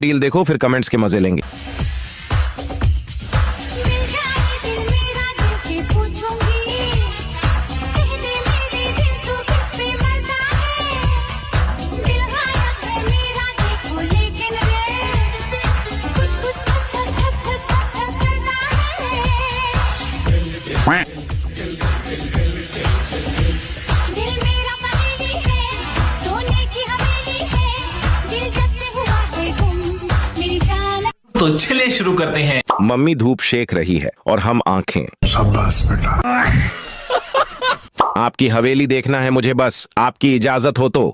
Deal देखो फिर comments के मजे लेंगे। तो चलिए शुरू करते हैं। मम्मी धूप सेक रही है और हम आंखें। शाबाश बेटा। आपकी हवेली देखना है मुझे, बस आपकी इजाजत हो तो।